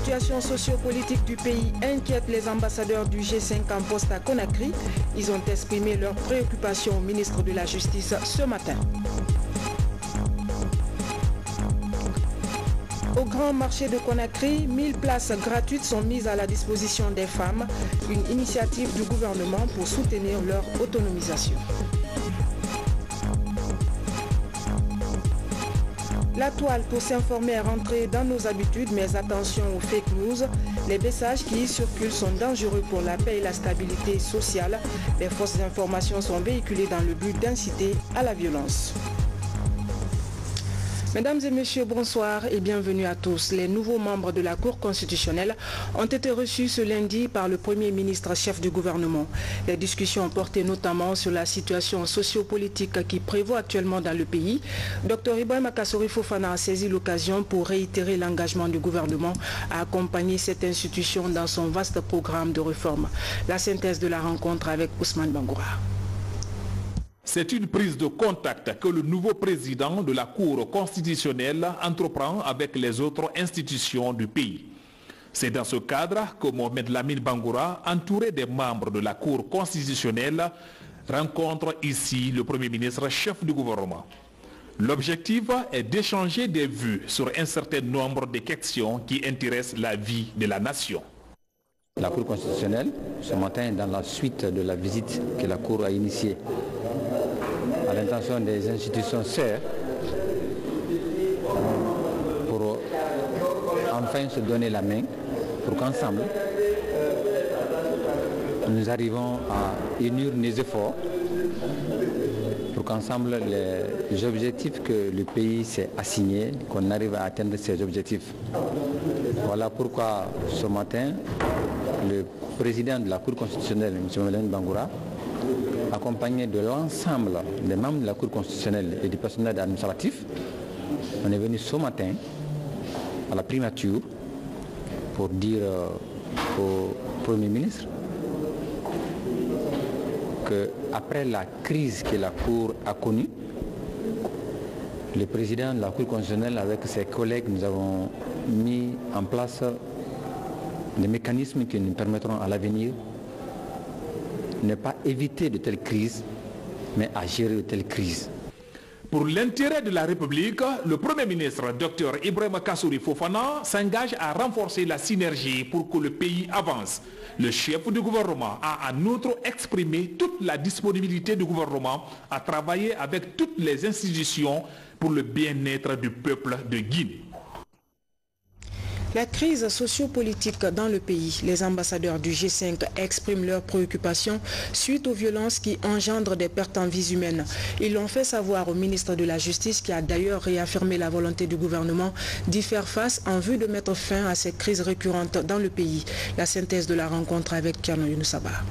situation sociopolitique du pays inquiète les ambassadeurs du G5 en poste à Conakry. Ils ont exprimé leurs préoccupations au ministre de la Justice ce matin. Au grand marché de Conakry, 1000 places gratuites sont mises à la disposition des femmes, une initiative du gouvernement pour soutenir leur autonomisation. La toile pour s'informer est rentrée dans nos habitudes, mais attention aux fake news. Les messages qui y circulent sont dangereux pour la paix et la stabilité sociale. Les fausses informations sont véhiculées dans le but d'inciter à la violence. Mesdames et messieurs, bonsoir et bienvenue à tous. Les nouveaux membres de la Cour constitutionnelle ont été reçus ce lundi par le Premier ministre chef du gouvernement. Les discussions ont porté notamment sur la situation sociopolitique qui prévaut actuellement dans le pays. Dr Ibrahima Kassory Fofana a saisi l'occasion pour réitérer l'engagement du gouvernement à accompagner cette institution dans son vaste programme de réforme. La synthèse de la rencontre avec Ousmane Bangoura. C'est une prise de contact que le nouveau président de la Cour constitutionnelle entreprend avec les autres institutions du pays. C'est dans ce cadre que Mohamed Lamine Bangoura, entouré des membres de la Cour constitutionnelle, rencontre ici le Premier ministre chef du gouvernement. L'objectif est d'échanger des vues sur un certain nombre de questions qui intéressent la vie de la nation. La Cour constitutionnelle, ce matin, dans la suite de la visite que la Cour a initiée à l'intention des institutions sœurs, pour enfin se donner la main, pour qu'ensemble, nous arrivons à unir nos efforts, pour qu'ensemble, les objectifs que le pays s'est assignés, qu'on arrive à atteindre ces objectifs. Voilà pourquoi ce matin, le président de la Cour constitutionnelle, M. Lamine Bangoura, accompagné de l'ensemble des membres de la Cour constitutionnelle et du personnel administratif, on est venu ce matin à la primature pour dire au Premier ministre qu'après la crise que la Cour a connue, le président de la Cour constitutionnelle avec ses collègues, nous avons mis en place des mécanismes qui nous permettront à l'avenir ne pas éviter de telles crises, mais à gérer de telles crises. Pour l'intérêt de la République, le Premier ministre Dr Ibrahima Kassory Fofana s'engage à renforcer la synergie pour que le pays avance. Le chef du gouvernement a en outre exprimé toute la disponibilité du gouvernement à travailler avec toutes les institutions pour le bien-être du peuple de Guinée. La crise sociopolitique dans le pays, les ambassadeurs du G5 expriment leurs préoccupations suite aux violences qui engendrent des pertes en vies humaines. Ils l'ont fait savoir au ministre de la Justice qui a d'ailleurs réaffirmé la volonté du gouvernement d'y faire face en vue de mettre fin à ces crises récurrentes dans le pays. La synthèse de la rencontre avec Thierno Younoussaba.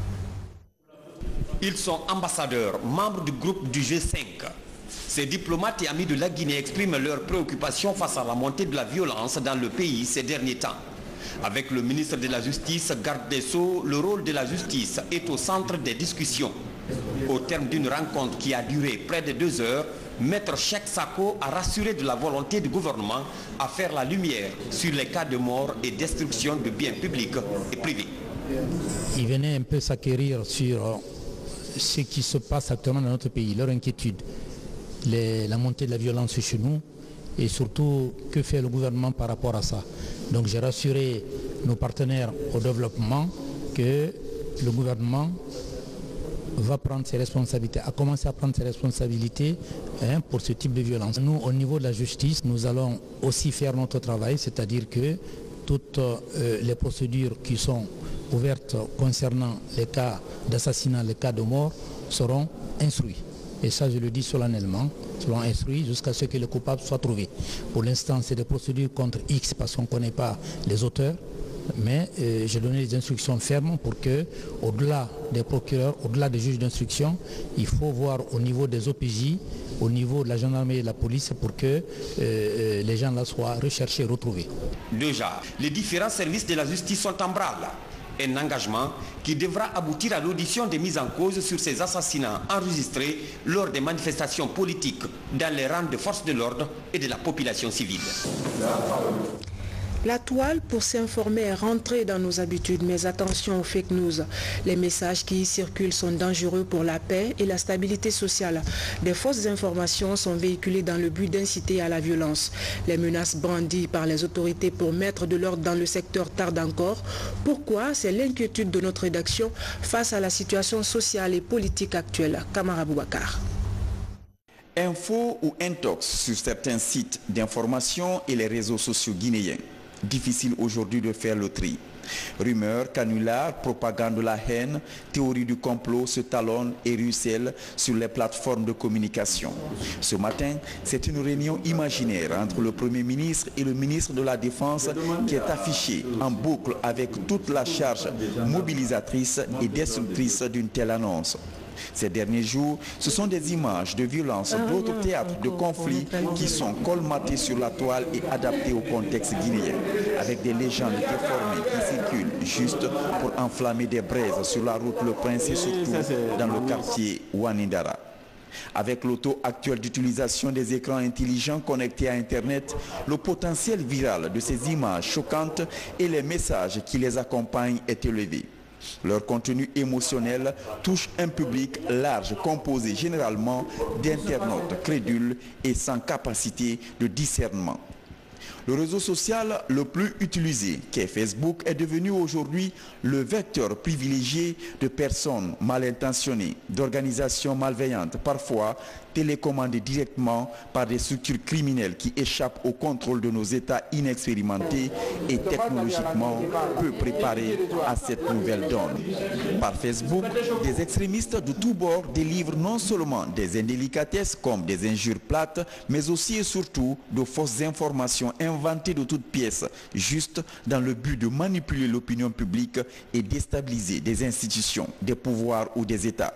Ils sont ambassadeurs, membres du groupe du G5. Ces diplomates et amis de la Guinée expriment leurs préoccupations face à la montée de la violence dans le pays ces derniers temps. Avec le ministre de la Justice, garde des Sceaux, le rôle de la justice est au centre des discussions. Au terme d'une rencontre qui a duré près de 2 heures, Maître Cheikh Sako a rassuré de la volonté du gouvernement à faire la lumière sur les cas de mort et destruction de biens publics et privés. Il venait un peu s'acquérir sur ce qui se passe actuellement dans notre pays, leur inquiétude. La montée de la violence chez nous et surtout que fait le gouvernement par rapport à ça. Donc j'ai rassuré nos partenaires au développement que le gouvernement va prendre ses responsabilités, a commencé à prendre ses responsabilités pour ce type de violence. Nous, au niveau de la justice, nous allons aussi faire notre travail, c'est-à-dire que toutes les procédures qui sont ouvertes concernant les cas d'assassinat, les cas de mort, seront instruits. Et ça, je le dis solennellement, seront instruits jusqu'à ce que le coupable soit trouvé. Pour l'instant, c'est des procédures contre X parce qu'on ne connaît pas les auteurs. Mais j'ai donné des instructions fermes pour que, au-delà des procureurs, au-delà des juges d'instruction, il faut voir au niveau des OPJ, au niveau de la gendarmerie et de la police pour que les gens là soient recherchés et retrouvés. Déjà, les différents services de la justice sont en branle. Un engagement qui devra aboutir à l'audition des mises en cause sur ces assassinats enregistrés lors des manifestations politiques dans les rangs de forces de l'ordre et de la population civile. La toile pour s'informer est rentrée dans nos habitudes, mais attention aux fake news. Les messages qui y circulent sont dangereux pour la paix et la stabilité sociale. Des fausses informations sont véhiculées dans le but d'inciter à la violence. Les menaces brandies par les autorités pour mettre de l'ordre dans le secteur tardent encore. Pourquoi? C'est l'inquiétude de notre rédaction face à la situation sociale et politique actuelle. Kamara Boubacar. Info ou intox sur certains sites d'information et les réseaux sociaux guinéens. Difficile aujourd'hui de faire le tri. Rumeurs, canulars, propagande de la haine, théorie du complot se talonnent et ruissellent sur les plateformes de communication. Ce matin, c'est une réunion imaginaire entre le Premier ministre et le ministre de la Défense qui est affichée en boucle avec toute la charge mobilisatrice et destructrice d'une telle annonce. Ces derniers jours, ce sont des images de violence d'autres théâtres de conflits qui sont colmatées sur la toile et adaptées au contexte guinéen, avec des légendes déformées qui circulent juste pour enflammer des braises sur la route Le Prince et surtout dans le quartier Wanindara. Avec le taux actuel d'utilisation des écrans intelligents connectés à Internet, le potentiel viral de ces images choquantes et les messages qui les accompagnent est élevé. Leur contenu émotionnel touche un public large composé généralement d'internautes crédules et sans capacité de discernement. Le réseau social le plus utilisé, qu'est Facebook, est devenu aujourd'hui le vecteur privilégié de personnes mal intentionnées, d'organisations malveillantes, parfois télécommandées directement par des structures criminelles qui échappent au contrôle de nos États inexpérimentés et technologiquement peu préparés à cette nouvelle donne. Par Facebook, des extrémistes de tous bords délivrent non seulement des indélicatesses comme des injures plates, mais aussi et surtout de fausses informations inventées de toutes pièces, juste dans le but de manipuler l'opinion publique et déstabiliser des institutions, des pouvoirs ou des États.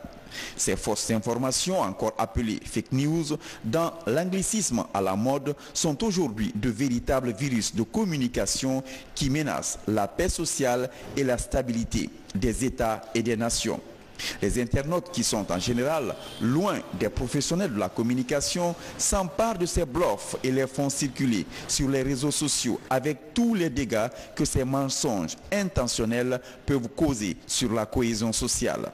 Ces fausses informations, encore appelées fake news, dans l'anglicisme à la mode, sont aujourd'hui de véritables virus de communication qui menacent la paix sociale et la stabilité des États et des nations. Les internautes qui sont en général loin des professionnels de la communication s'emparent de ces bluffs et les font circuler sur les réseaux sociaux avec tous les dégâts que ces mensonges intentionnels peuvent causer sur la cohésion sociale.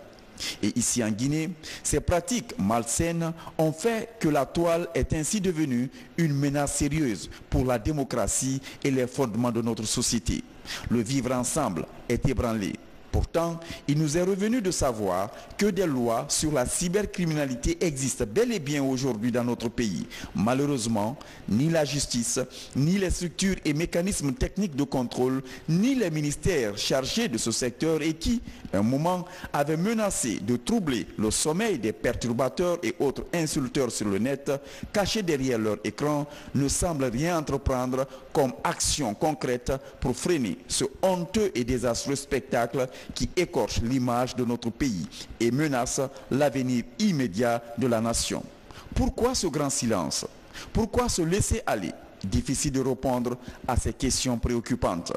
Et ici en Guinée, ces pratiques malsaines ont fait que la toile est ainsi devenue une menace sérieuse pour la démocratie et les fondements de notre société. Le vivre ensemble est ébranlé. Pourtant, il nous est revenu de savoir que des lois sur la cybercriminalité existent bel et bien aujourd'hui dans notre pays. Malheureusement, ni la justice, ni les structures et mécanismes techniques de contrôle, ni les ministères chargés de ce secteur et qui, à un moment, avaient menacé de troubler le sommeil des perturbateurs et autres insulteurs sur le net, cachés derrière leur écran, ne semblent rien entreprendre comme action concrète pour freiner ce honteux et désastreux spectacle qui écorche l'image de notre pays et menace l'avenir immédiat de la nation. Pourquoi ce grand silence? Pourquoi se laisser aller? Difficile de répondre à ces questions préoccupantes.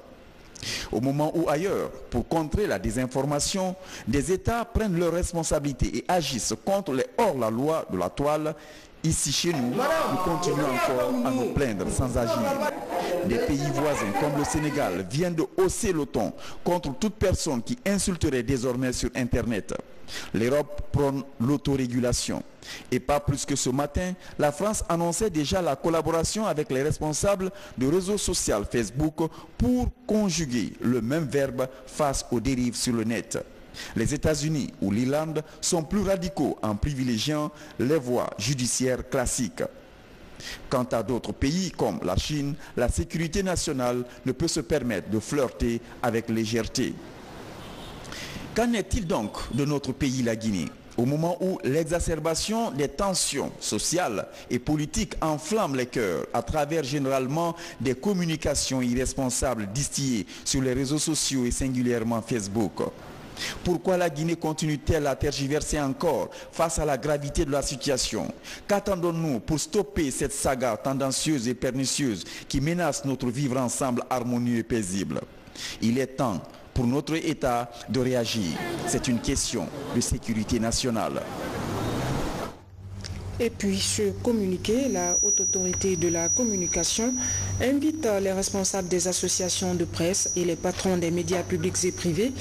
Au moment où ailleurs, pour contrer la désinformation, des États prennent leurs responsabilités et agissent contre les hors-la-loi de la toile, ici chez nous, nous continuons encore à nous plaindre sans agir. Des pays voisins comme le Sénégal viennent de hausser le ton contre toute personne qui insulterait désormais sur Internet. L'Europe prône l'autorégulation. Et pas plus que ce matin, la France annonçait déjà la collaboration avec les responsables du réseau social Facebook pour conjuguer le même verbe face aux dérives sur le net. Les États-Unis ou l'Irlande sont plus radicaux en privilégiant les voies judiciaires classiques. Quant à d'autres pays comme la Chine, la sécurité nationale ne peut se permettre de flirter avec légèreté. Qu'en est-il donc de notre pays, la Guinée? Au moment où l'exacerbation des tensions sociales et politiques enflamme les cœurs à travers généralement des communications irresponsables distillées sur les réseaux sociaux et singulièrement Facebook. Pourquoi la Guinée continue-t-elle à tergiverser encore face à la gravité de la situation? Qu'attendons-nous pour stopper cette saga tendancieuse et pernicieuse qui menace notre vivre ensemble harmonieux et paisible? Il est temps pour notre État de réagir. C'est une question de sécurité nationale. Et puis ce communiqué, la Haute Autorité de la Communication invite les responsables des associations de presse et les patrons des médias publics et privés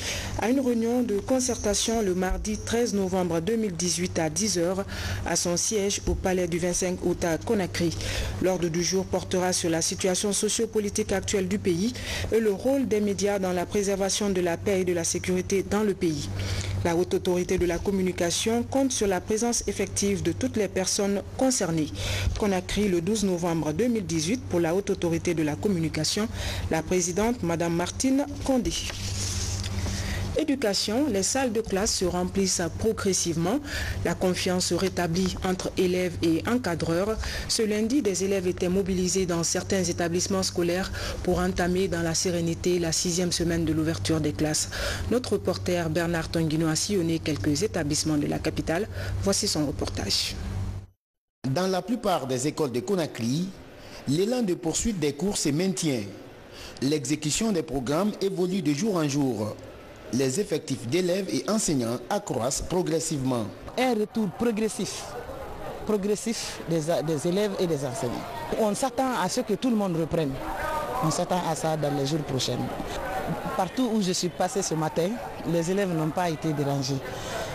à une réunion de concertation le mardi 13 novembre 2018 à 10h à son siège au palais du 25 août à Conakry. L'ordre du jour portera sur la situation sociopolitique actuelle du pays et le rôle des médias dans la préservation de la paix et de la sécurité dans le pays. La Haute Autorité de la Communication compte sur la présence effective de toutes les personnes concernées. Conakry le 12 novembre 2018 pour la Haute Autorité de la Communication, la présidente Mme Martine Condé. Éducation, les salles de classe se remplissent progressivement. La confiance se rétablit entre élèves et encadreurs. Ce lundi, des élèves étaient mobilisés dans certains établissements scolaires pour entamer dans la sérénité la 6e semaine de l'ouverture des classes. Notre reporter Bernard Tonguino a sillonné quelques établissements de la capitale. Voici son reportage. Dans la plupart des écoles de Conakry, l'élan de poursuite des cours se maintient. L'exécution des programmes évolue de jour en jour. Les effectifs d'élèves et enseignants accroissent progressivement. Un retour progressif des élèves et des enseignants. On s'attend à ce que tout le monde reprenne. On s'attend à ça dans les jours prochains. Partout où je suis passé ce matin, les élèves n'ont pas été dérangés.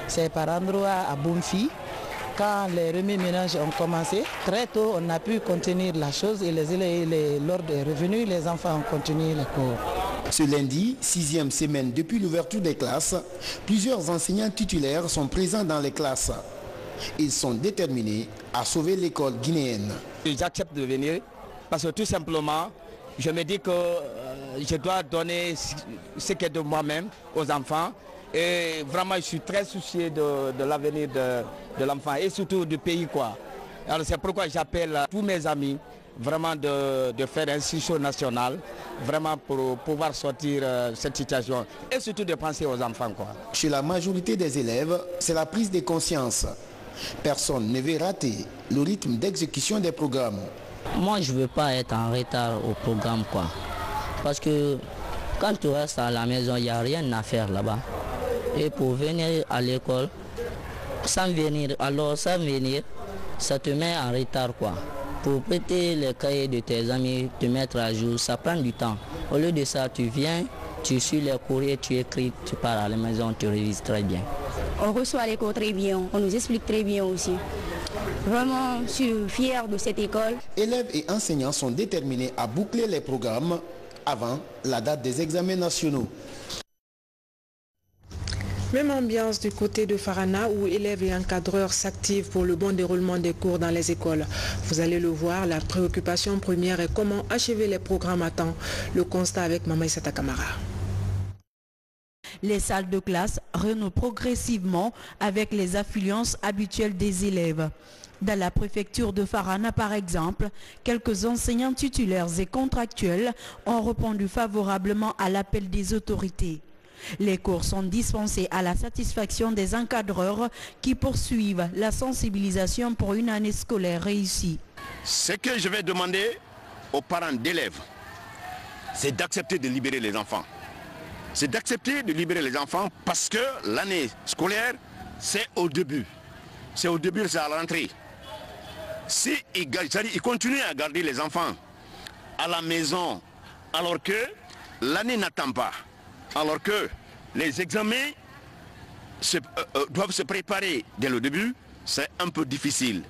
C'est par endroit à Bonfi. Quand les remue-ménages ont commencé, très tôt on a pu contenir la chose et l'ordre est revenu, les enfants ont continué les cours. Ce lundi, 6e semaine depuis l'ouverture des classes, plusieurs enseignants titulaires sont présents dans les classes. Ils sont déterminés à sauver l'école guinéenne. J'accepte de venir parce que tout simplement, je me dis que je dois donner ce qui est de moi-même aux enfants. Et vraiment, je suis très soucieux de l'avenir de l'enfant et surtout du pays, quoi. Alors c'est pourquoi j'appelle tous mes amis vraiment de faire un sursaut national, vraiment pour pouvoir sortir cette situation et surtout de penser aux enfants, quoi. Chez la majorité des élèves, c'est la prise de conscience. Personne ne veut rater le rythme d'exécution des programmes. Moi, je ne veux pas être en retard au programme, quoi. Parce que quand tu restes à la maison, il n'y a rien à faire là-bas. Et pour venir à l'école, sans venir, ça te met en retard, quoi. Pour prêter les cahiers de tes amis, te mettre à jour, ça prend du temps. Au lieu de ça, tu viens, tu suis les courriers, tu écris, tu pars à la maison, tu révises très bien. On reçoit l'école très bien, on nous explique très bien aussi. Vraiment, je suis fier de cette école. Élèves et enseignants sont déterminés à boucler les programmes avant la date des examens nationaux. Même ambiance du côté de Farana où élèves et encadreurs s'activent pour le bon déroulement des cours dans les écoles. Vous allez le voir, la préoccupation première est comment achever les programmes à temps. Le constat avec Mamaïsata Kamara. Les salles de classe renouent progressivement avec les affluences habituelles des élèves. Dans la préfecture de Farana, par exemple, quelques enseignants titulaires et contractuels ont répondu favorablement à l'appel des autorités. Les cours sont dispensés à la satisfaction des encadreurs qui poursuivent la sensibilisation pour une année scolaire réussie. Ce que je vais demander aux parents d'élèves, c'est d'accepter de libérer les enfants. C'est d'accepter de libérer les enfants parce que l'année scolaire, c'est au début. C'est au début, c'est à l'entrée. Si ils continuent à garder les enfants à la maison alors que l'année n'attend pas, alors que les examens doivent se préparer dès le début, c'est un peu difficile.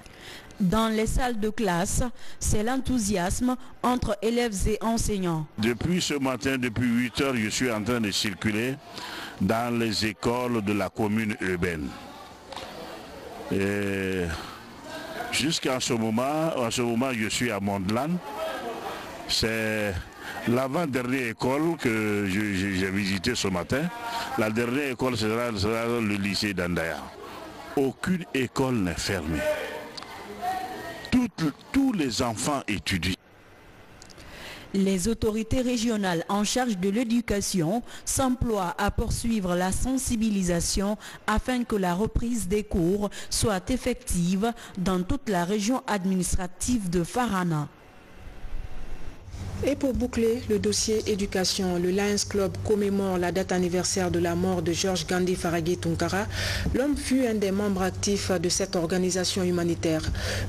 Dans les salles de classe, c'est l'enthousiasme entre élèves et enseignants. Depuis ce matin, depuis 8 heures, je suis en train de circuler dans les écoles de la commune urbaine. Et jusqu'à ce moment, je suis à Mondlane. C'est l'avant-dernière école que j'ai visitée ce matin. La dernière école sera le lycée d'Andaya. Aucune école n'est fermée. Tous les enfants étudient. Les autorités régionales en charge de l'éducation s'emploient à poursuivre la sensibilisation afin que la reprise des cours soit effective dans toute la région administrative de Farana. Et pour boucler le dossier éducation, le Lions Club commémore la date anniversaire de la mort de Georges Gandhi Faragui Tunkara. L'homme fut un des membres actifs de cette organisation humanitaire.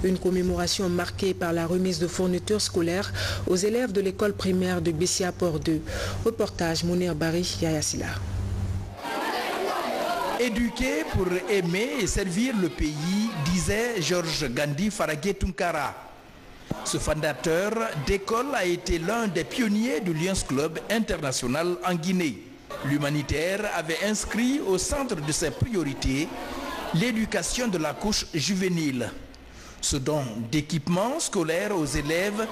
Une commémoration marquée par la remise de fournitures scolaires aux élèves de l'école primaire de Bessia Port 2. Reportage Mounir Bari, Yaya Silla. Éduquer pour aimer et servir le pays, disait Georges Gandhi Faragui Tunkara. Ce fondateur d'école a été l'un des pionniers du Lions Club international en Guinée. L'humanitaire avait inscrit au centre de ses priorités l'éducation de la couche juvénile. Ce don d'équipement scolaire aux élèves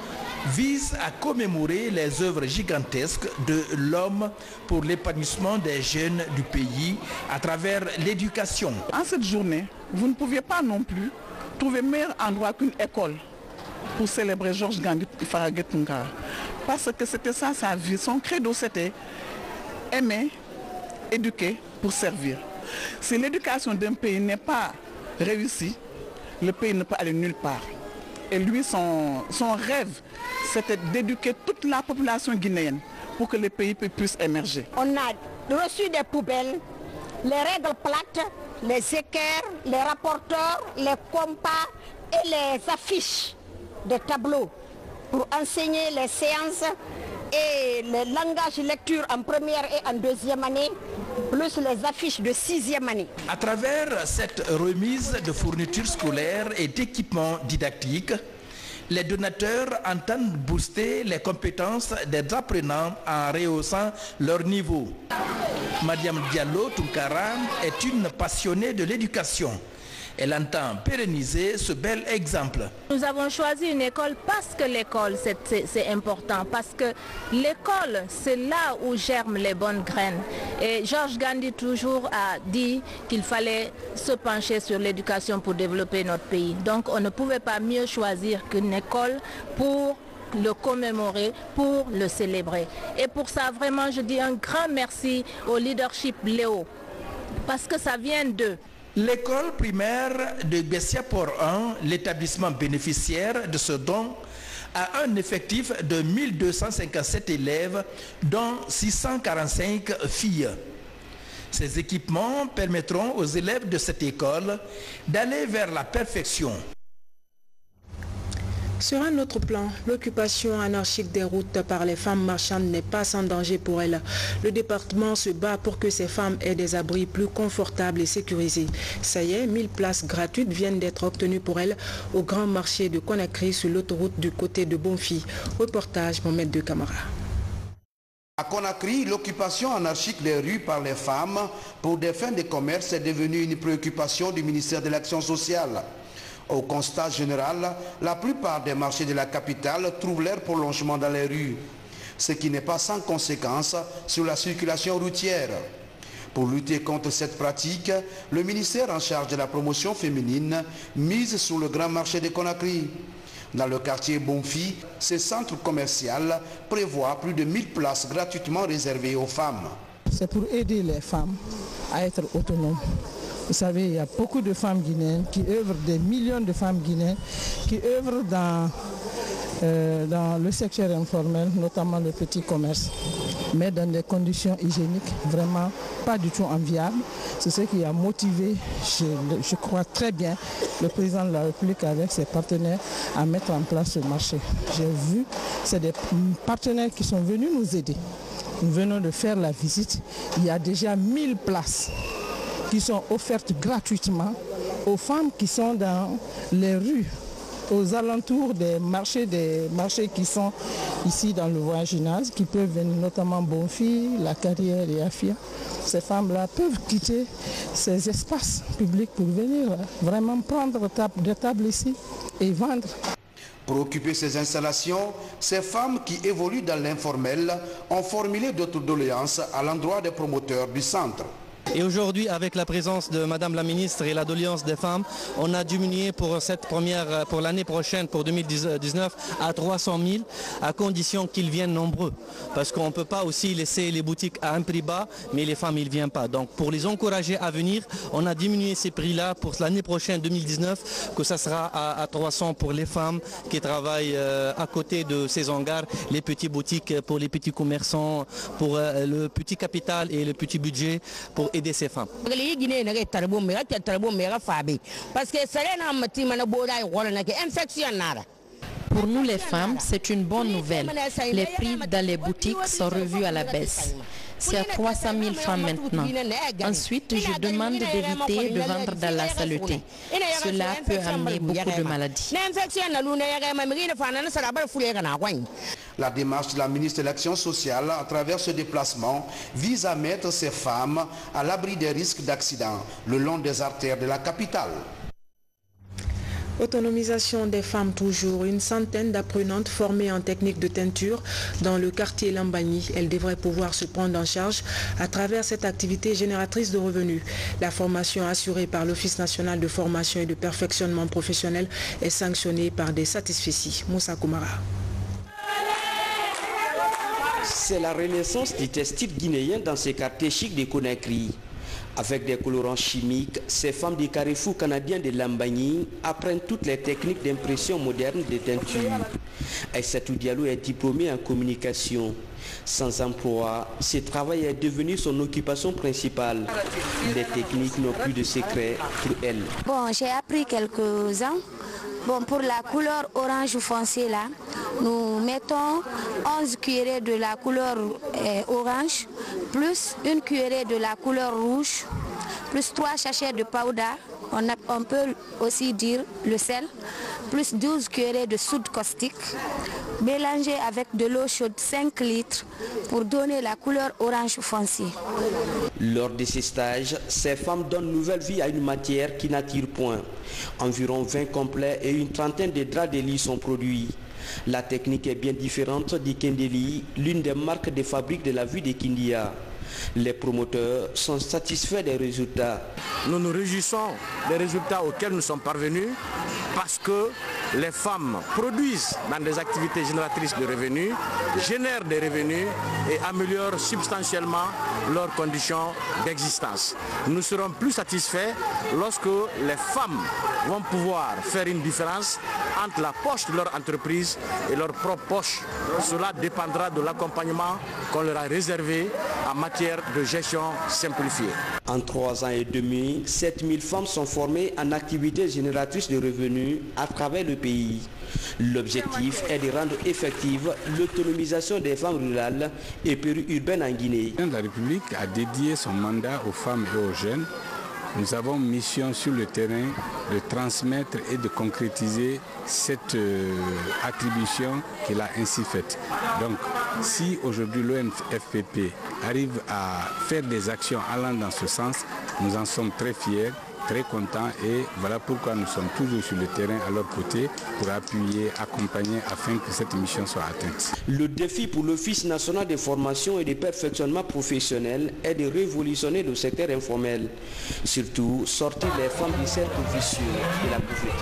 vise à commémorer les œuvres gigantesques de l'homme pour l'épanouissement des jeunes du pays à travers l'éducation. En cette journée, vous ne pouviez pas non plus trouver meilleur endroit qu'une école pour célébrer Georges Gandhi Faragui Tunkara. Parce que c'était ça sa vie. Son credo, c'était aimer, éduquer pour servir. Si l'éducation d'un pays n'est pas réussie, le pays ne peut aller nulle part. Et lui, son rêve, c'était d'éduquer toute la population guinéenne pour que le pays puisse émerger. On a reçu des poubelles, les règles plates, les équerres, les rapporteurs, les compas et les affiches de tableaux pour enseigner les séances et le langage lecture en première et en deuxième année, plus les affiches de sixième année. À travers cette remise de fournitures scolaires et d'équipements didactiques, les donateurs entendent booster les compétences des apprenants en rehaussant leur niveau. Madiam Diallo Tunkara est une passionnée de l'éducation. Elle entend pérenniser ce bel exemple. Nous avons choisi une école parce que l'école c'est important, parce que l'école c'est là où germent les bonnes graines. Et Georges Gandhi toujours a dit qu'il fallait se pencher sur l'éducation pour développer notre pays. Donc on ne pouvait pas mieux choisir qu'une école pour le commémorer, pour le célébrer. Et pour ça vraiment je dis un grand merci au leadership Léo, parce que ça vient d'eux. L'école primaire de Bessia Port 1, l'établissement bénéficiaire de ce don, a un effectif de 1257 élèves, dont 645 filles. Ces équipements permettront aux élèves de cette école d'aller vers la perfection. Sur un autre plan, l'occupation anarchique des routes par les femmes marchandes n'est pas sans danger pour elles. Le département se bat pour que ces femmes aient des abris plus confortables et sécurisés. Ça y est, 1000 places gratuites viennent d'être obtenues pour elles au grand marché de Conakry sur l'autoroute du côté de Bonfi. Reportage Mohamed De Camara. À Conakry, l'occupation anarchique des rues par les femmes pour des fins de commerce est devenue une préoccupation du ministère de l'Action sociale. Au constat général, la plupart des marchés de la capitale trouvent leur prolongement dans les rues, ce qui n'est pas sans conséquence sur la circulation routière. Pour lutter contre cette pratique, le ministère en charge de la promotion féminine mise sur le grand marché de Conakry. Dans le quartier Bonfi, ce centre commercial prévoit plus de 1000 places gratuitement réservées aux femmes. C'est pour aider les femmes à être autonomes. Vous savez, il y a beaucoup de femmes guinéennes qui œuvrent, des millions de femmes guinéennes qui œuvrent dans le secteur informel, notamment le petit commerce, mais dans des conditions hygiéniques vraiment pas du tout enviables. C'est ce qui a motivé, je crois très bien, le président de la République avec ses partenaires à mettre en place ce marché. J'ai vu, c'est des partenaires qui sont venus nous aider. Nous venons de faire la visite. Il y a déjà 1000 places qui sont offertes gratuitement aux femmes qui sont dans les rues, aux alentours des marchés qui sont ici dans le voisinage, qui peuvent venir notamment Bonfi, La Carrière et Afia. Ces femmes-là peuvent quitter ces espaces publics pour venir vraiment prendre des tables ici et vendre. Pour occuper ces installations, ces femmes qui évoluent dans l'informel ont formulé d'autres doléances à l'endroit des promoteurs du centre. Et aujourd'hui, avec la présence de Madame la Ministre et la doléance des femmes, on a diminué pour l'année prochaine, pour 2019, à 300 000, à condition qu'ils viennent nombreux. Parce qu'on ne peut pas aussi laisser les boutiques à un prix bas, mais les femmes, ils ne viennent pas. Donc pour les encourager à venir, on a diminué ces prix-là pour l'année prochaine, 2019, que ça sera à 300 pour les femmes qui travaillent à côté de ces hangars, les petites boutiques pour les petits commerçants, pour le petit capital et le petit budget pour aider ces femmes. Pour nous les femmes, c'est une bonne nouvelle. Les prix dans les boutiques sont revus à la baisse. C'est à 300 000 francs maintenant. Ensuite, je demande d'éviter de vendre dans la saleté. Cela peut amener beaucoup de maladies. La démarche de la ministre de l'Action sociale à travers ce déplacement vise à mettre ces femmes à l'abri des risques d'accidents le long des artères de la capitale. Autonomisation des femmes toujours. Une centaine d'apprenantes formées en technique de teinture dans le quartier Lambani. Elles devraient pouvoir se prendre en charge à travers cette activité génératrice de revenus. La formation assurée par l'Office national de formation et de perfectionnement professionnel est sanctionnée par des satisfecits. Moussa Koumara. C'est la renaissance du textile guinéen dans ces quartiers chics de Conakry. Avec des colorants chimiques, ces femmes du carrefour canadien de Lambani apprennent toutes les techniques d'impression moderne de teinture. Aïssatou Diallo est diplômée en communication. Sans emploi, ce travail est devenu son occupation principale. Les techniques n'ont plus de secret pour elle. Bon, j'ai appris quelques-uns. Bon, pour la couleur orange foncé là, nous mettons 11 cuillerées de la couleur orange, plus une cuillerée de la couleur rouge, plus 3 sachets de powder, on peut aussi dire le sel, plus 12 cuillerées de soude caustique, mélangé avec de l'eau chaude 5 litres pour donner la couleur orange foncé. Lors de ces stages, ces femmes donnent nouvelle vie à une matière qui n'attire point. Environ 20 complets et une trentaine de draps de lit sont produits. La technique est bien différente du Kendeli, l'une des marques de fabrique de la ville de Kindia. Les promoteurs sont satisfaits des résultats. Nous nous réjouissons des résultats auxquels nous sommes parvenus parce que les femmes produisent dans des activités génératrices de revenus, génèrent des revenus et améliorent substantiellement leurs conditions d'existence. Nous serons plus satisfaits lorsque les femmes vont pouvoir faire une différence entre la poche de leur entreprise et leur propre poche. Cela dépendra de l'accompagnement qu'on leur a réservé en matière de gestion simplifiée. En 3 ans et demi, 7000 femmes sont formées en activités génératrices de revenus à travers le pays. L'objectif est de rendre effective l'autonomisation des femmes rurales et périurbaines en Guinée. La République a dédié son mandat aux femmes et aux jeunes. Nous avons mission sur le terrain de transmettre et de concrétiser cette attribution qu'il a ainsi faite. Donc, si aujourd'hui l'ONFPP arrive à faire des actions allant dans ce sens, nous en sommes très fiers, très contents et voilà pourquoi nous sommes toujours sur le terrain à leur côté pour appuyer, accompagner afin que cette mission soit atteinte. Le défi pour l'Office national de formation et de perfectionnement professionnel est de révolutionner le secteur informel, surtout sortir les femmes du cercle vicieux de la pauvreté.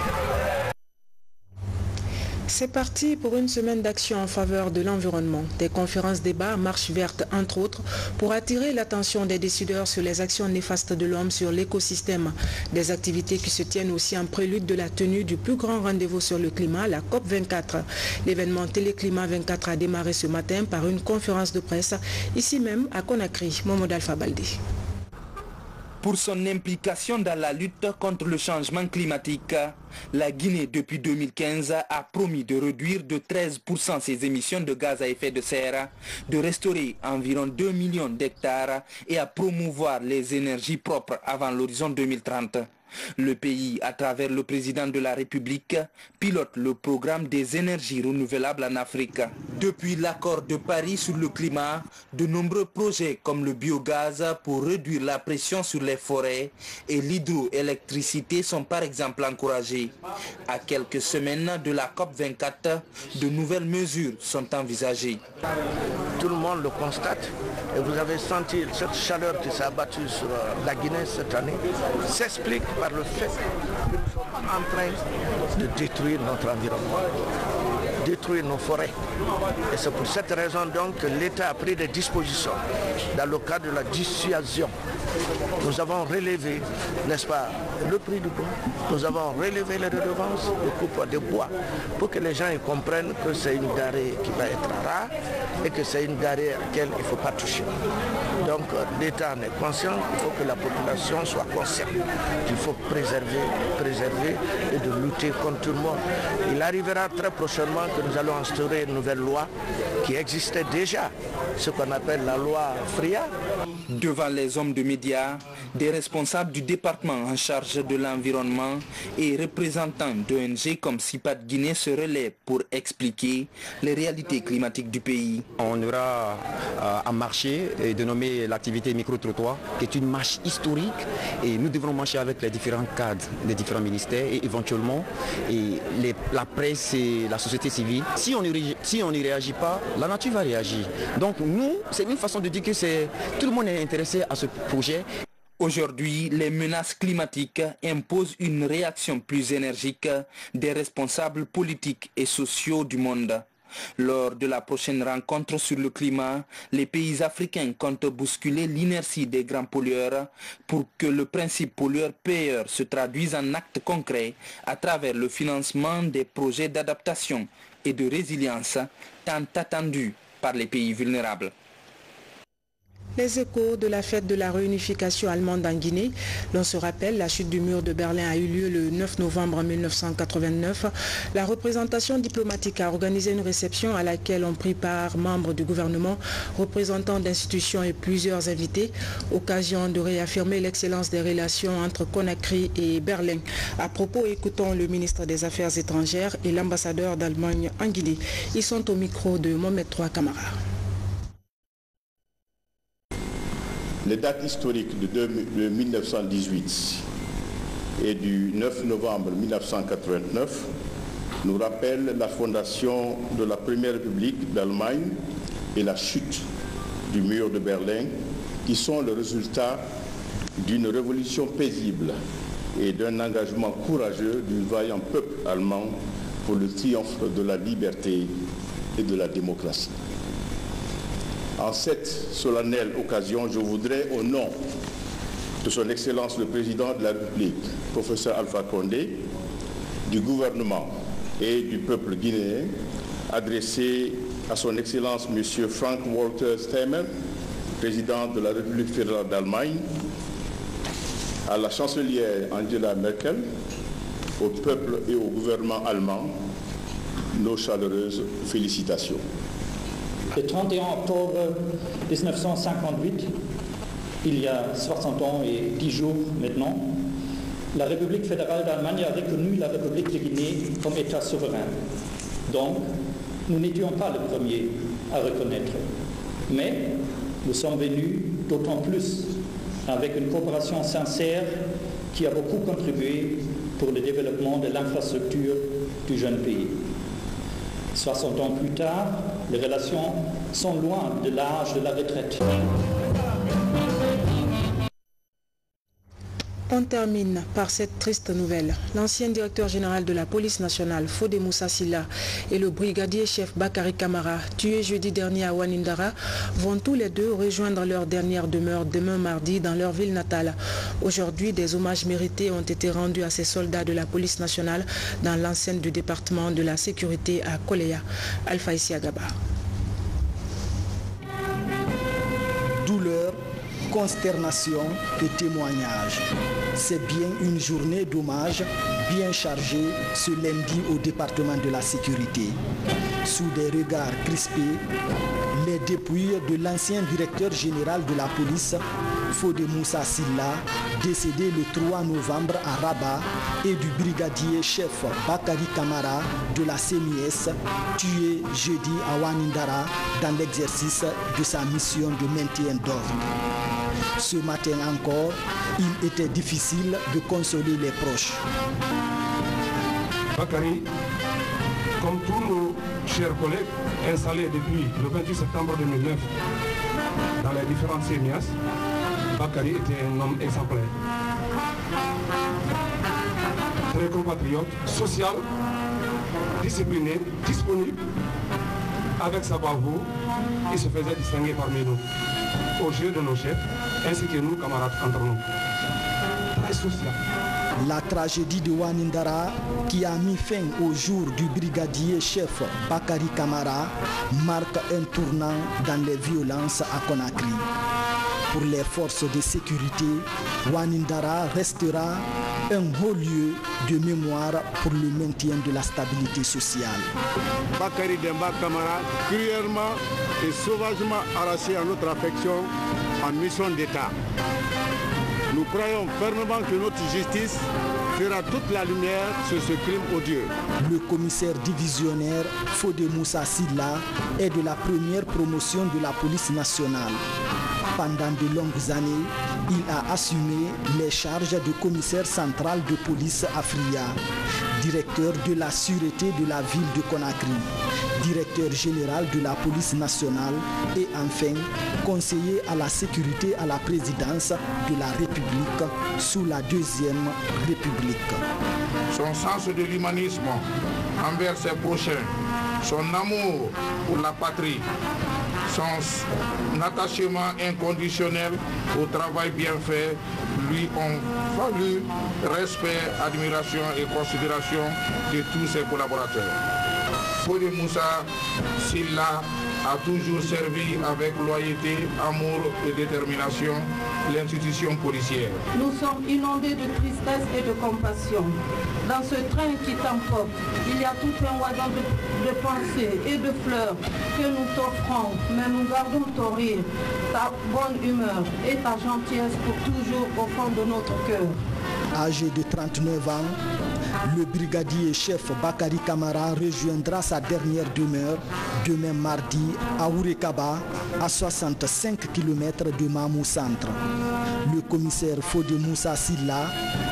C'est parti pour une semaine d'action en faveur de l'environnement. Des conférences, débats, marches vertes entre autres, pour attirer l'attention des décideurs sur les actions néfastes de l'homme sur l'écosystème. Des activités qui se tiennent aussi en prélude de la tenue du plus grand rendez-vous sur le climat, la COP24. L'événement Téléclimat 24 a démarré ce matin par une conférence de presse, ici même à Conakry. Mohamed Alpha Baldé. Pour son implication dans la lutte contre le changement climatique, la Guinée depuis 2015 a promis de réduire de 13% ses émissions de gaz à effet de serre, de restaurer environ 2 millions d'hectares et à promouvoir les énergies propres avant l'horizon 2030. Le pays, à travers le président de la République, pilote le programme des énergies renouvelables en Afrique. Depuis l'accord de Paris sur le climat, de nombreux projets comme le biogaz pour réduire la pression sur les forêts et l'hydroélectricité sont par exemple encouragés. À quelques semaines de la COP24, de nouvelles mesures sont envisagées. Tout le monde le constate et vous avez senti cette chaleur qui s'est abattue sur la Guinée cette année s'explique par le fait que nous sommes en train de détruire notre environnement, détruire nos forêts. Et c'est pour cette raison donc que l'État a pris des dispositions dans le cadre de la dissuasion. Nous avons relevé, n'est-ce pas, le prix du bois, nous avons relevé les redevances de coupe de bois pour que les gens y comprennent que c'est une denrée qui va être rare et que c'est une denrée à laquelle il ne faut pas toucher. Donc l'État en est conscient, il faut que la population soit consciente qu'il faut préserver et de lutter contre tout le monde. Il arrivera très prochainement que nous allons instaurer une nouvelle loi qui existait déjà, ce qu'on appelle la loi FRIA. Devant les hommes de médias, des responsables du département en charge de l'environnement et représentants d'ONG comme CIPAD Guinée se relaient pour expliquer les réalités climatiques du pays. On aura un marché dénommé l'activité micro-trottoir, qui est une marche historique et nous devrons marcher avec les différents cadres des différents ministères et éventuellement la presse et la société civile. Si on n'y réagit pas, la nature va réagir. Donc nous, c'est une façon de dire que tout le monde est intéressé à ce projet. Aujourd'hui, les menaces climatiques imposent une réaction plus énergique des responsables politiques et sociaux du monde. Lors de la prochaine rencontre sur le climat, les pays africains comptent bousculer l'inertie des grands pollueurs pour que le principe pollueur-payeur se traduise en actes concrets à travers le financement des projets d'adaptation et de résilience tant attendus par les pays vulnérables. Les échos de la fête de la réunification allemande en Guinée. L'on se rappelle, la chute du mur de Berlin a eu lieu le 9 novembre 1989. La représentation diplomatique a organisé une réception à laquelle ont pris part membres du gouvernement, représentants d'institutions et plusieurs invités. Occasion de réaffirmer l'excellence des relations entre Conakry et Berlin. À propos, écoutons le ministre des Affaires étrangères et l'ambassadeur d'Allemagne en Guinée. Ils sont au micro de Mohamed III Camara. Les dates historiques de 1918 et du 9 novembre 1989 nous rappellent la fondation de la Première République d'Allemagne et la chute du mur de Berlin, qui sont le résultat d'une révolution paisible et d'un engagement courageux du vaillant peuple allemand pour le triomphe de la liberté et de la démocratie. En cette solennelle occasion, je voudrais, au nom de son Excellence le Président de la République, professeur Alpha Condé, du gouvernement et du peuple guinéen, adresser à son Excellence M. Frank-Walter Steinmeier, Président de la République fédérale d'Allemagne, à la chancelière Angela Merkel, au peuple et au gouvernement allemand, nos chaleureuses félicitations. Le 31 octobre 1958, il y a 60 ans et 10 jours maintenant, la République fédérale d'Allemagne a reconnu la République de Guinée comme État souverain. Donc, nous n'étions pas les premiers à reconnaître. Mais nous sommes venus d'autant plus avec une coopération sincère qui a beaucoup contribué pour le développement de l'infrastructure du jeune pays. 60 ans plus tard, les relations sont loin de l'âge de la retraite. On termine par cette triste nouvelle. L'ancien directeur général de la police nationale, Fodé Moussa Silla, et le brigadier chef Bakary Camara, tués jeudi dernier à Wanindara, vont tous les deux rejoindre leur dernière demeure demain mardi dans leur ville natale. Aujourd'hui, des hommages mérités ont été rendus à ces soldats de la police nationale dans l'enceinte du département de la sécurité à Koleya. Alpha Issiagaba. Douleur, consternation et témoignages. C'est bien une journée d'hommage bien chargée ce lundi au département de la sécurité. Sous des regards crispés, les dépouilles de l'ancien directeur général de la police, Fodé Moussa Silla, décédé le 3 novembre à Rabat, et du brigadier chef Bakari Kamara de la CNIS, tué jeudi à Wanindara dans l'exercice de sa mission de maintien d'ordre. Ce matin encore, il était difficile de consoler les proches. Bakari, comme tous nos chers collègues installés depuis le 28 septembre 2009 dans les différentes CNIS, Bakari était un homme exemplaire. Très compatriote, social, discipliné, disponible, avec sa bravoure, il se faisait distinguer parmi nous, aux yeux de nos chefs, ainsi que nous, camarades entre nous. Très social. La tragédie de Wanindara, qui a mis fin au jour du brigadier chef Bakari Kamara, marque un tournant dans les violences à Conakry. Pour les forces de sécurité, Wanindara restera un haut lieu de mémoire pour le maintien de la stabilité sociale. Bakari Demba Kamara, cruellement et sauvagement arraché à notre affection en mission d'État. Nous croyons fermement que notre justice fera toute la lumière sur ce crime odieux. Le commissaire divisionnaire Fodé Moussa Silla est de la première promotion de la police nationale. Pendant de longues années, il a assumé les charges de commissaire central de police à Fria, directeur de la sûreté de la ville de Conakry, directeur général de la police nationale et enfin conseiller à la sécurité à la présidence de la République sous la Deuxième République. Son sens de l'humanisme envers ses prochains, son amour pour la patrie, son attachement inconditionnel au travail bien fait lui ont valu respect, admiration et considération de tous ses collaborateurs. Fodé Moussa Silla a toujours servi avec loyauté, amour et détermination l'institution policière. Nous sommes inondés de tristesse et de compassion. Dans ce train qui t'emporte, il y a tout un oiseau de pensées et de fleurs que nous t'offrons, mais nous gardons ton rire, ta bonne humeur et ta gentillesse pour toujours au fond de notre cœur. Âgé de 39 ans, le brigadier chef Bakari Kamara rejoindra sa dernière demeure demain mardi à Ourekaba, à 65 km de Mamou Centre. Le commissaire Fodé Moussa Silla,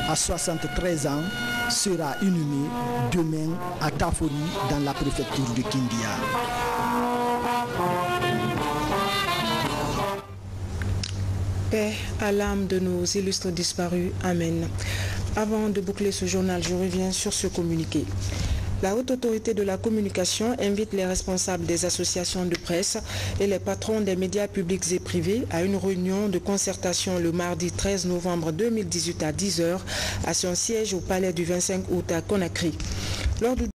à 73 ans, sera inhumé demain à Tafori dans la préfecture de Kindia. Paix à l'âme de nos illustres disparus. Amen. Avant de boucler ce journal, je reviens sur ce communiqué. La Haute Autorité de la Communication invite les responsables des associations de presse et les patrons des médias publics et privés à une réunion de concertation le mardi 13 novembre 2018 à 10h à son siège au palais du 25 août à Conakry. Lors du